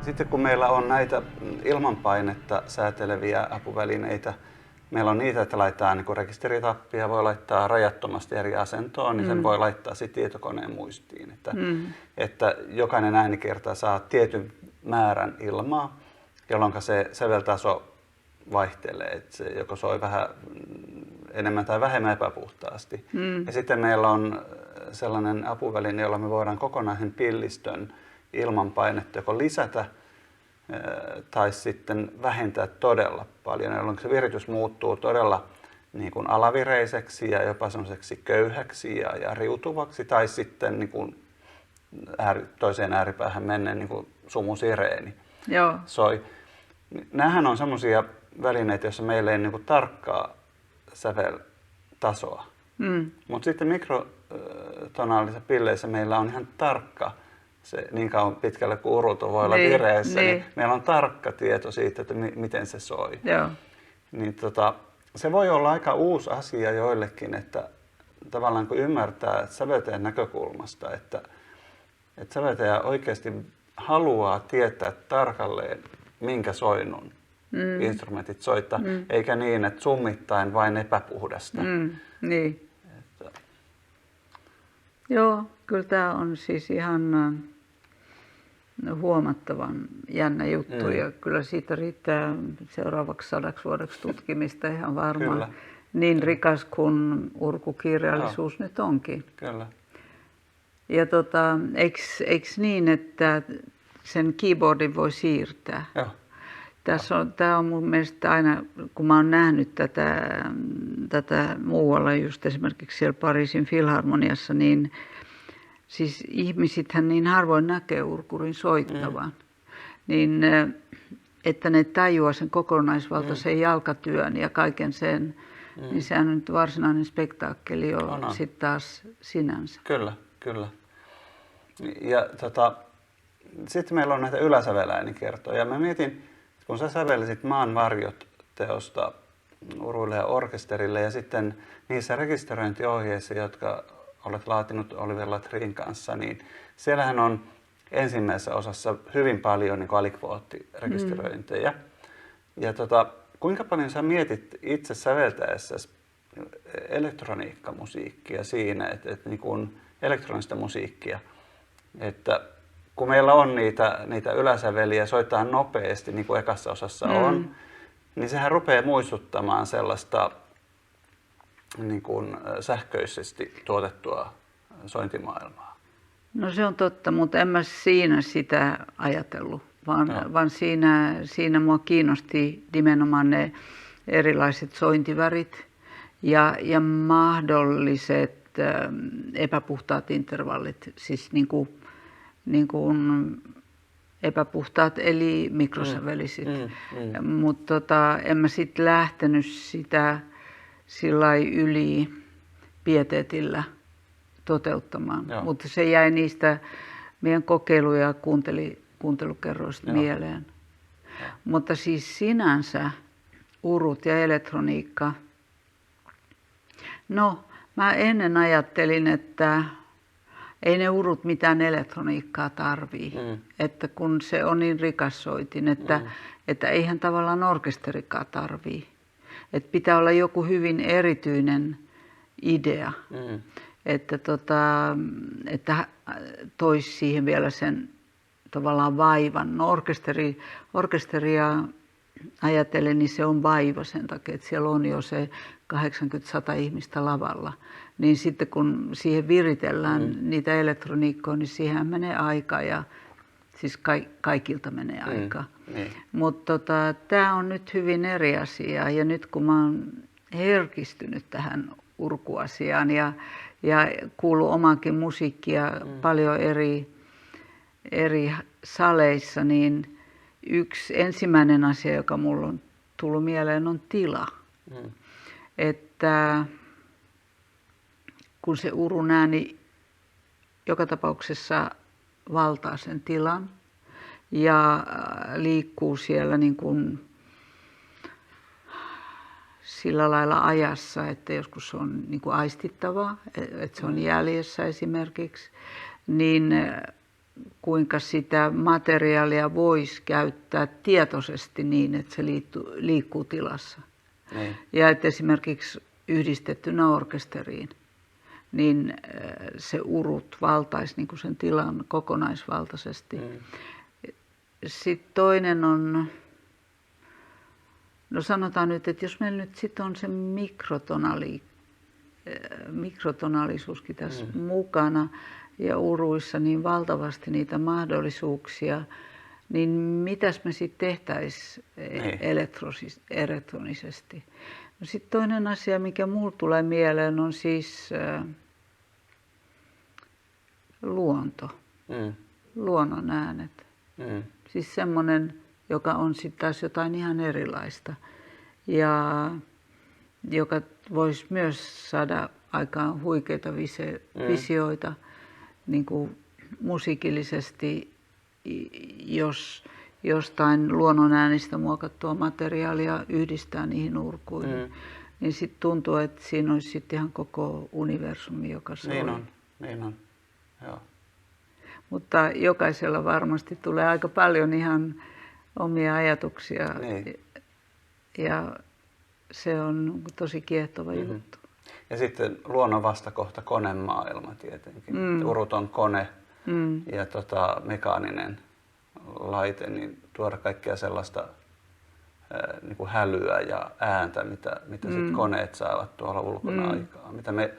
Sitten kun meillä on näitä ilmanpainetta sääteleviä apuvälineitä, meillä on niitä, että laittaa niin rekisteritappia, voi laittaa rajattomasti eri asentoon, niin sen voi laittaa sitten tietokoneen muistiin. Että jokainen äänikerta saa tietyn määrän ilmaa, jolloin se säveltaso vaihtelee, että se joko soi vähän enemmän tai vähemmän epäpuhtaasti. Ja sitten meillä on sellainen apuväline, jolla me voidaan kokonaisen pillistön ilmanpainetta joko lisätä tai sitten vähentää todella paljon, jolloin se viritys muuttuu todella niin kuin alavireiseksi ja jopa semmoiseksi köyhäksi ja riutuvaksi, tai sitten niin kuin toiseen ääripäähän menneen niin kuin sumusireeni soi. Nämähän on semmoisia välineitä, joissa meillä ei niin kuin tarkkaa säveltasoa. Mutta sitten mikrotonaalisissa pilleissä meillä on ihan tarkka, se niin kauan pitkälle kuin urut voi olla vireessä, niin meillä on tarkka tieto siitä, että miten se soi. Niin se voi olla aika uusi asia joillekin, että tavallaan kun ymmärtää säveltäjän näkökulmasta, että säveltäjä oikeasti haluaa tietää tarkalleen, minkä soinnun instrumentit soittaa, eikä niin, että summittain vain epäpuhdasta. Niin. Joo, kyllä tämä on siis ihan huomattavan jännä juttu ja kyllä siitä riittää seuraavaksi 100 vuodeksi tutkimista ihan varmaan. Kyllä. Niin rikas kuin urkukirjallisuus nyt onkin. Kyllä. Ja eikö niin, että sen keyboardin voi siirtää? Joo. Tämä on mun mielestä aina, kun mä oon nähnyt tätä muualla, just esimerkiksi siellä Pariisin Filharmoniassa, niin siis ihmisithän niin harvoin näkee urkurin soittavan, niin että ne tajuaa sen kokonaisvaltaisen jalkatyön ja kaiken sen, niin sehän on nyt varsinainen spektaakkeli jo sitten taas sinänsä. Kyllä, kyllä. Ja sitten meillä on näitä yläsäveläänikertoja. Mä mietin, kun sä sävellisit Maan varjot -teosta uruille ja orkesterille ja sitten niissä rekisteröintiohjeissa, jotka olet laatinut Oliver Latrin kanssa, niin siellähän on ensimmäisessä osassa hyvin paljon niin alikvoottirekisteröintejä. Ja kuinka paljon sä mietit itse säveltäessäsi elektroniikkamusiikkia siinä, että niin kuin elektronista musiikkia, että kun meillä on niitä yläsäveliä, soittaa nopeasti, niin kuin ekassa osassa on, niin sehän rupeaa muistuttamaan sellaista niin kuin sähköisesti tuotettua sointimaailmaa. No se on totta, mutta en mä siinä sitä ajatellut, vaan siinä mua kiinnosti nimenomaan ne erilaiset sointivärit ja mahdolliset epäpuhtaat intervallit, siis niin kuin epäpuhtaat eli mikrosävelisit. Mutta en mä sitten lähtenyt sitä sillai yli pieteetillä toteuttamaan. Mutta se jäi niistä meidän kokeilu- ja kuuntelukerroista mieleen. Mutta siis sinänsä urut ja elektroniikka. No, mä ennen ajattelin, että ei ne urut mitään elektroniikkaa tarvii, että kun se on niin rikas soitin, että eihän tavallaan orkesterikaan tarvii. Että pitää olla joku hyvin erityinen idea, että toisi siihen vielä sen tavallaan vaivan. No orkesteria ajatellen, niin se on vaiva sen takia, että siellä on jo se 80-100 ihmistä lavalla. Niin sitten kun siihen viritellään niitä elektroniikkoja, niin siihen menee aikaa ja siis kaikilta menee aikaa. Mutta tämä on nyt hyvin eri asia ja nyt kun mä oon herkistynyt tähän urkuasiaan ja kuullut omankin musiikkia paljon eri saleissa, niin yksi ensimmäinen asia, joka mulla on tullut mieleen, on tila. Että kun se urun ääni joka tapauksessa valtaa sen tilan ja liikkuu siellä niin kuin sillä lailla ajassa, että joskus se on niin kuin aistittavaa, että se on jäljessä esimerkiksi, niin kuinka sitä materiaalia voisi käyttää tietoisesti niin, että se liikkuu tilassa. Niin. Ja että esimerkiksi yhdistettynä orkesteriin, niin se urut valtaisi niin kuin sen tilan kokonaisvaltaisesti. Sitten toinen on, no sanotaan nyt, että jos meillä nyt sitten on se mikrotonaalisuuskin tässä mukana ja uruissa niin valtavasti niitä mahdollisuuksia, niin mitäs me sitten tehtäisiin elektronisesti? No sitten toinen asia, mikä mulle tulee mieleen, on siis luonto, luonnon äänet. Siis semmoinen, joka on sitten taas jotain ihan erilaista ja joka voisi myös saada aikaan huikeita visioita niin kuin musiikillisesti, jos jostain luonnonäänistä muokattua materiaalia yhdistää niihin urkuihin. Niin sitten tuntuu, että siinä olisi sitten ihan koko universumi, joka soi. Niin on. Joo. Mutta jokaisella varmasti tulee aika paljon ihan omia ajatuksia ja se on tosi kiehtova juttu. Ja sitten luonnon vastakohta konemaailma tietenkin. Urut on kone ja mekaaninen laite, niin tuoda kaikkea sellaista niin kuin hälyä ja ääntä, mitä sitten koneet saavat tuolla ulkona aikaa. Mitä me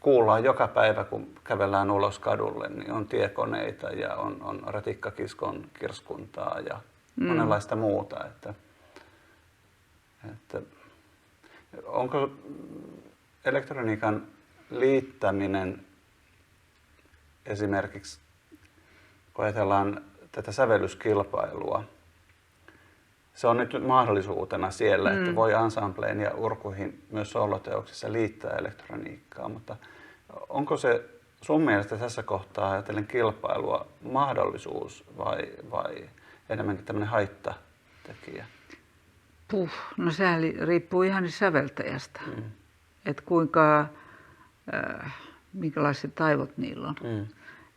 kuullaan joka päivä, kun kävellään ulos kadulle, niin on tiekoneita ja on ratikkakiskon kirskuntaa ja monenlaista muuta. Että onko elektroniikan liittäminen esimerkiksi, kun ajatellaan tätä sävellyskilpailua, se on nyt mahdollisuutena siellä, että voi ensembleen ja urkuihin myös soloteoksissa liittää elektroniikkaa, mutta onko se sun mielestä tässä kohtaa ajatellen kilpailua mahdollisuus vai enemmänkin tämmöinen haittatekijä? No sehän riippuu ihan säveltäjästä, että minkälaiset taivot niillä on,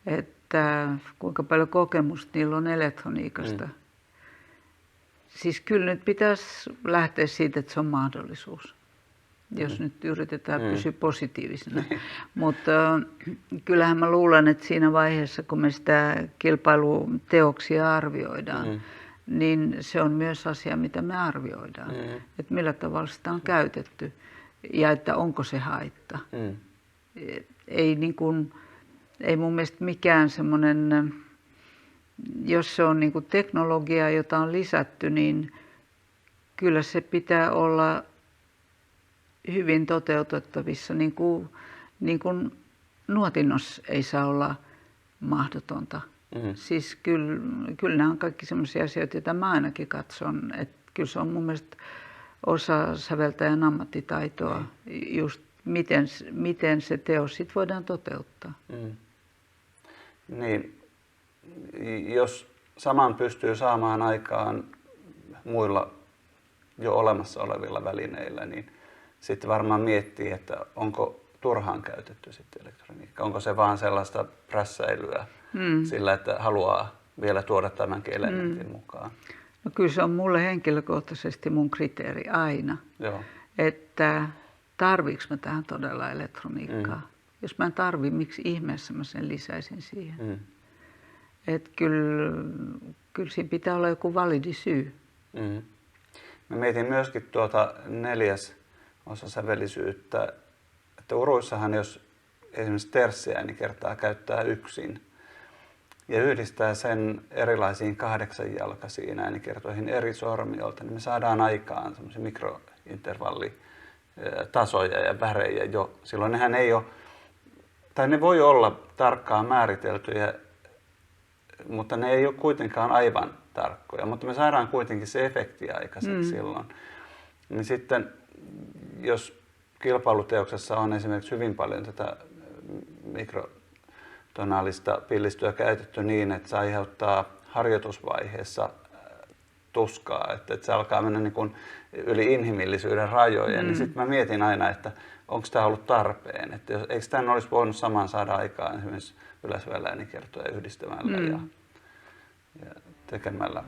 että kuinka paljon kokemusta niillä on elektroniikasta. Siis kyllä nyt pitäisi lähteä siitä, että se on mahdollisuus, jos nyt yritetään pysyä positiivisena. Mutta kyllähän mä luulen, että siinä vaiheessa, kun me sitä kilpailuteoksia arvioidaan, niin se on myös asia, mitä me arvioidaan. Että millä tavalla sitä on käytetty ja että onko se haitta. Ei mun mielestä mikään semmoinen, jos se on niin kuin teknologia, jota on lisätty, niin kyllä se pitää olla hyvin toteutettavissa. Niin kuin nuotinnossa ei saa olla mahdotonta. Siis kyllä nämä on kaikki sellaisia asioita, joita mä ainakin katson. Että kyllä se on mun mielestä osa säveltäjän ammattitaitoa, just miten se teos sit voidaan toteuttaa. Niin, jos saman pystyy saamaan aikaan muilla jo olemassa olevilla välineillä, niin sitten varmaan miettii, että onko turhaan käytetty sitten elektroniikka. Onko se vaan sellaista prässäilyä sillä, että haluaa vielä tuoda tämänkin elementin mukaan? No kyllä se on mulle henkilökohtaisesti mun kriteeri aina, että tarviinko mä tähän todella elektroniikkaa. Jos mä en tarvi, miksi ihmeessä mä sen lisäisin siihen. Että kyllä siinä pitää olla joku validi syy. Mä mietin myöskin neljäs osasävellisyyttä, että uruissahan jos esimerkiksi terssiääni kertaa käyttää yksin ja yhdistää sen erilaisiin 8-jalkaisiin äänikertoihin eri sormiolta, niin me saadaan aikaan semmoisia mikrointervallitasoja ja värejä jo. Silloin nehän ei ole, tai ne voi olla tarkkaan määriteltyjä, mutta ne ei ole kuitenkaan aivan tarkkoja, mutta me saadaan kuitenkin se efekti aikaiseksi silloin. Niin sitten jos kilpailuteoksessa on esimerkiksi hyvin paljon tätä mikrotonaalista pillistöä käytetty niin, että se aiheuttaa harjoitusvaiheessa tuskaa, että se alkaa mennä niin kuin yli inhimillisyyden rajojen, niin sitten mä mietin aina, että onko tämä ollut tarpeen, että eikö tämän olisi voinut saman saada aikaan esimerkiksi Yläsydänläänikertoja yhdistämällä ja tekemällä